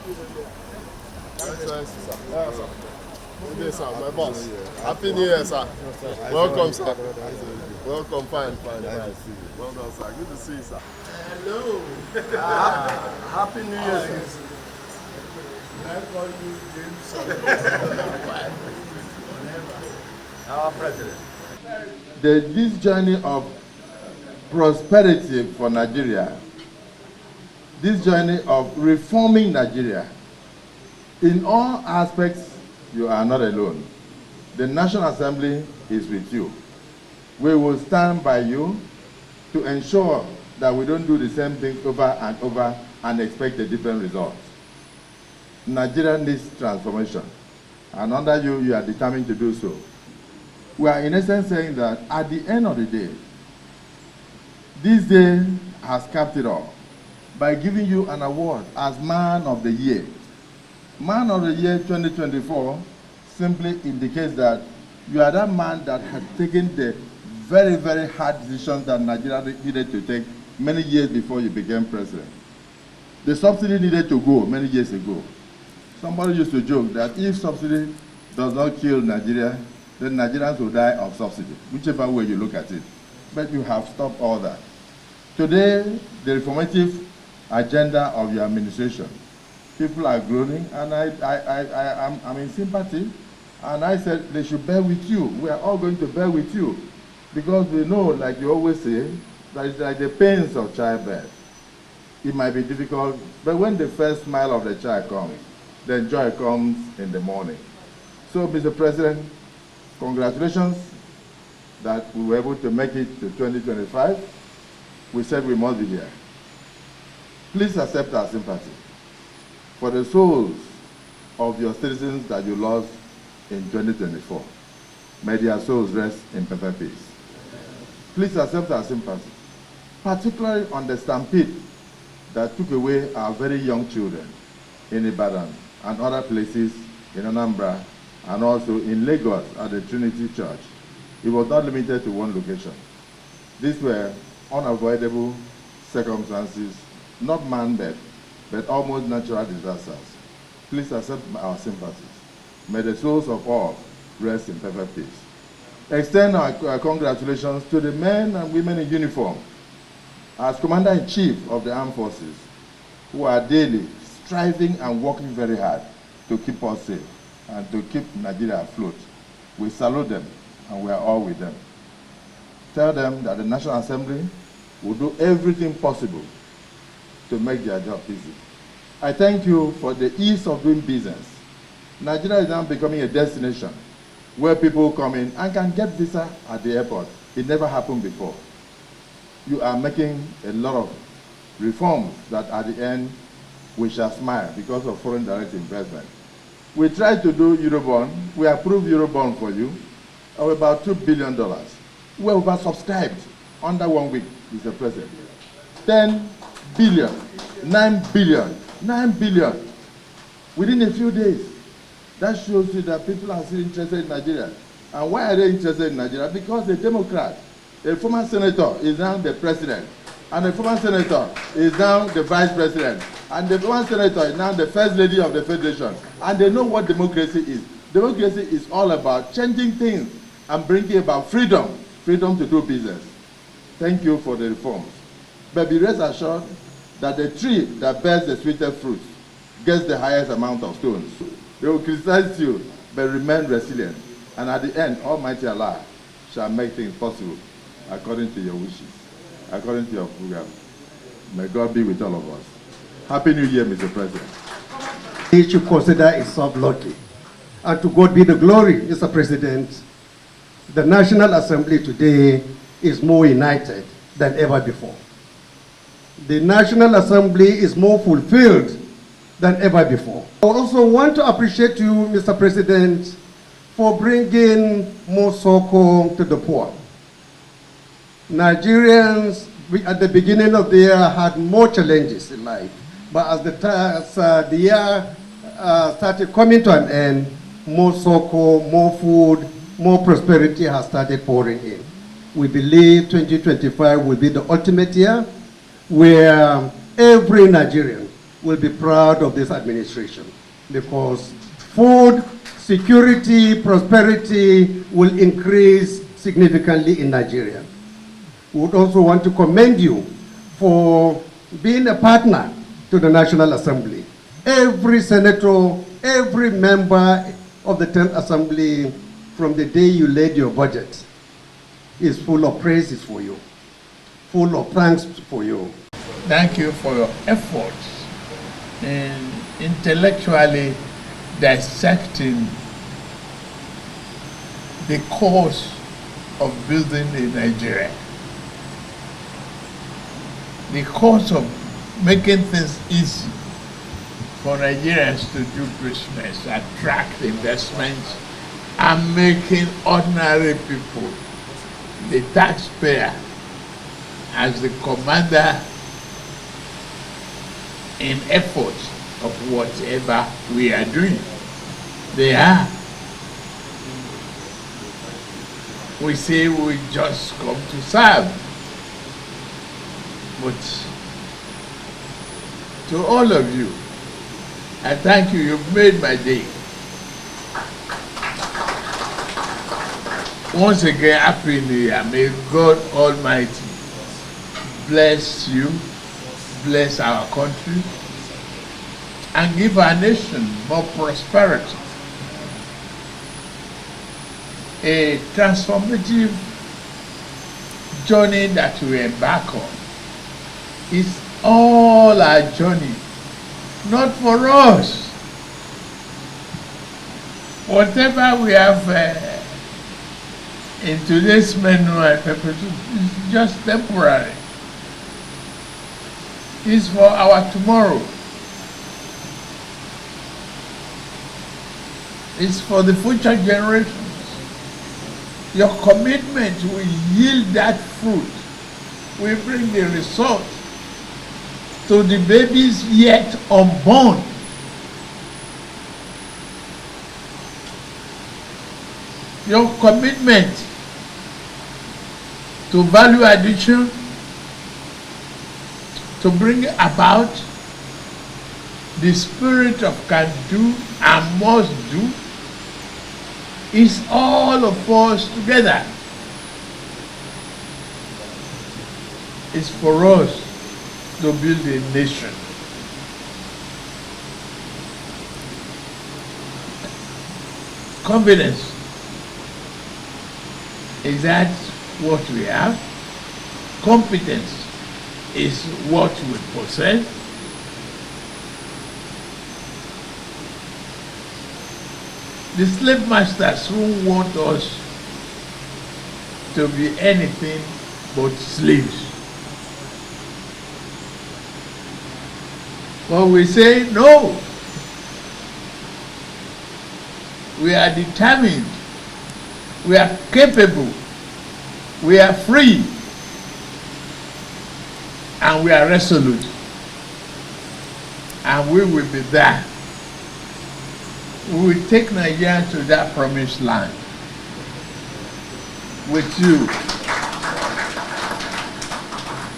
Good day, sir. My boss. Happy New Year, sir. Welcome, sir. Welcome, fine. Well done, sir. Good to see you, sir. Hello. Happy New Year, sir. I call you James. Our president. This journey of prosperity for Nigeria, this journey of reforming Nigeria, in all aspects, you are not alone. The National Assembly is with you. We will stand by you to ensure that we don't do the same thing over and over and expect a different result. Nigeria needs transformation, and under you, you are determined to do so. We are in essence saying that at the end of the day, this day has capped it all by giving you an award as Man of the Year. Man of the Year 2024 simply indicates that you are that man that had taken the very, very hard decisions that Nigeria needed to take many years before you became president. The subsidy needed to go many years ago. Somebody used to joke that if subsidy does not kill Nigeria, then Nigerians will die of subsidy, whichever way you look at it. But you have stopped all that. Today, the reformative agenda of your administration, people are groaning, and I'm in sympathy, and I said they should bear with you. We are all going to bear with you, because we know, like you always say, that it's like the pains of childbirth. It might be difficult, but when the first smile of the child comes, then joy comes in the morning. So, Mr. President, congratulations that we were able to make it to 2025. We said we must be here. Please accept our sympathy for the souls of your citizens that you lost in 2024. May their souls rest in perfect peace. Please accept our sympathy, particularly on the stampede that took away our very young children in Ibadan and other places in Anambra and also in Lagos at the Trinity Church. It was not limited to one location. These were unavoidable circumstances, not man-made, but almost natural disasters. Please accept our sympathies. May the souls of all rest in perfect peace. Extend our congratulations to the men and women in uniform as Commander-in-Chief of the Armed Forces, who are daily striving and working very hard to keep us safe and to keep Nigeria afloat. We salute them, and we are all with them. Tell them that the National Assembly will do everything possible to make their job easy. I thank you for the ease of doing business. Nigeria is now becoming a destination where people come in and can get visa at the airport. It never happened before. You are making a lot of reforms that at the end we shall smile because of foreign direct investment. We tried to do Eurobond. We approved Eurobond for you of about $2 billion. We are oversubscribed under 1 week, Mr. President. 10 billion, 9 billion, 9 billion within a few days. That shows you that people are still interested in Nigeria. And why are they interested in Nigeria? Because a Democrat, a former senator, is now the president. And a former senator is now the vice president. And the former senator is now the first lady of the federation. And they know what democracy is. Democracy is all about changing things and bringing about freedom to do business. Thank you for the reforms. But be rest assured that the tree that bears the sweetest fruit gets the highest amount of stones. They will criticize you, but remain resilient. And at the end, Almighty Allah shall make things possible according to your wishes, according to your program. May God be with all of us. Happy New Year, Mr. President. He should consider itself lucky. And to God be the glory, Mr. President. The National Assembly today is more united than ever before. The National Assembly is more fulfilled than ever before. I also want to appreciate you, Mr. President, for bringing more succor to the poor. Nigerians, at the beginning of the year, had more challenges in life. But as the year started coming to an end, more succor, more food, more prosperity has started pouring in. We believe 2025 will be the ultimate year where every Nigerian will be proud of this administration, because food security, prosperity will increase significantly in Nigeria. We would also want to commend you for being a partner to the National Assembly. Every senator, every member of the 10th Assembly, from the day you laid your budget, is full of praises for you, full of thanks for you. Thank you for your efforts in intellectually dissecting the cause of building in Nigeria, the cause of making things easy for Nigerians to do business, attract investments, and making ordinary people, the taxpayer, as the commander in efforts of whatever we are doing. They are. We say we just come to serve. But to all of you, I thank you. You've made my day. Once again, Happy New Year. May God Almighty bless you, bless our country, and give our nation more prosperity. A transformative journey that we embark on is all our journey, not for us. Whatever we have in today's menu and perpetuity is just temporary. It's for our tomorrow. It's for the future generations. Your commitment will yield that fruit. We bring the result to the babies yet unborn. Your commitment to value addition, to bring about the spirit of can do and must do, is all of us together. It's for us to build a nation. Confidence, is that what we have? Competence is what we possess. The slave masters who want us to be anything but slaves. But we say no. We are determined. We are capable. We are free. And we are resolute. And we will be there. We will take Nigeria to that promised land with you.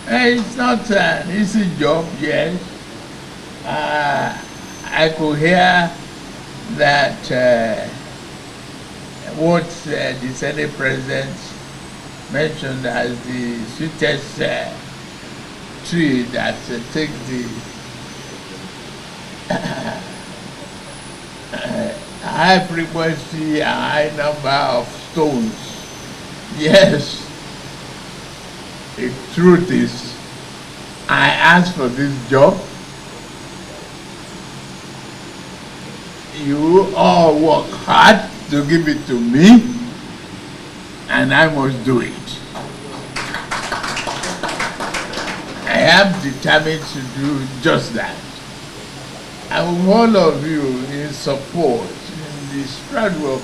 It's not an easy job, yes. I could hear that what the Senate President mentioned as the sweetest tree that takes the high frequency and high number of stones. Yes, the truth is, I asked for this job. You all work hard to give it to me, and I must do it. I am determined to do just that. And with all of you in support, in the struggle of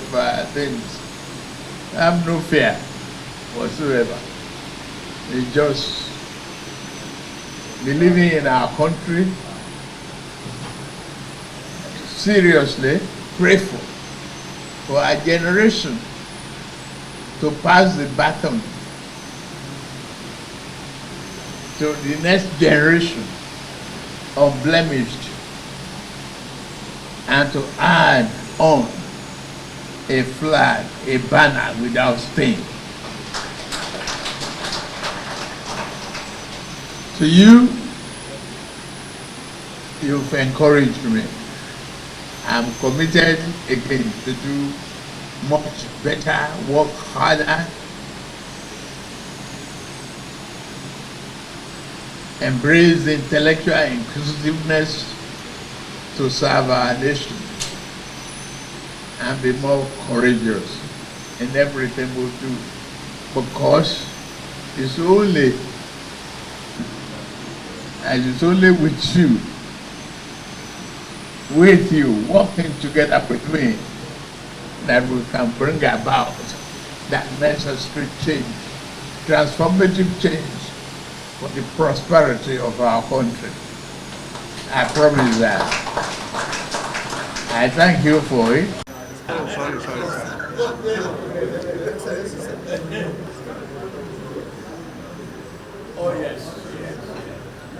things, I have no fear whatsoever. It's just believing in our country, seriously, grateful for our generation to pass the baton to the next generation unblemished and to add on a flag, a banner without stain. To you, you've encouraged me. I'm committed again to do much better, work harder, embrace intellectual inquisitiveness to serve our nation, and be more courageous in everything we do, because it's only with you, working together with me, that we can bring about that necessary change, transformative change for the prosperity of our country. I promise that. I thank you for it. Oh yes.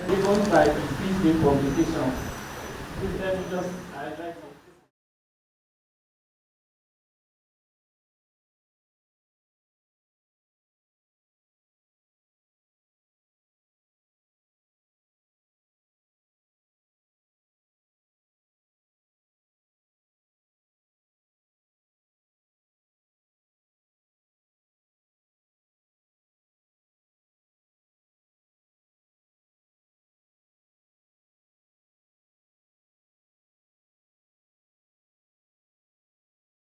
Even by the publication, just I'd like to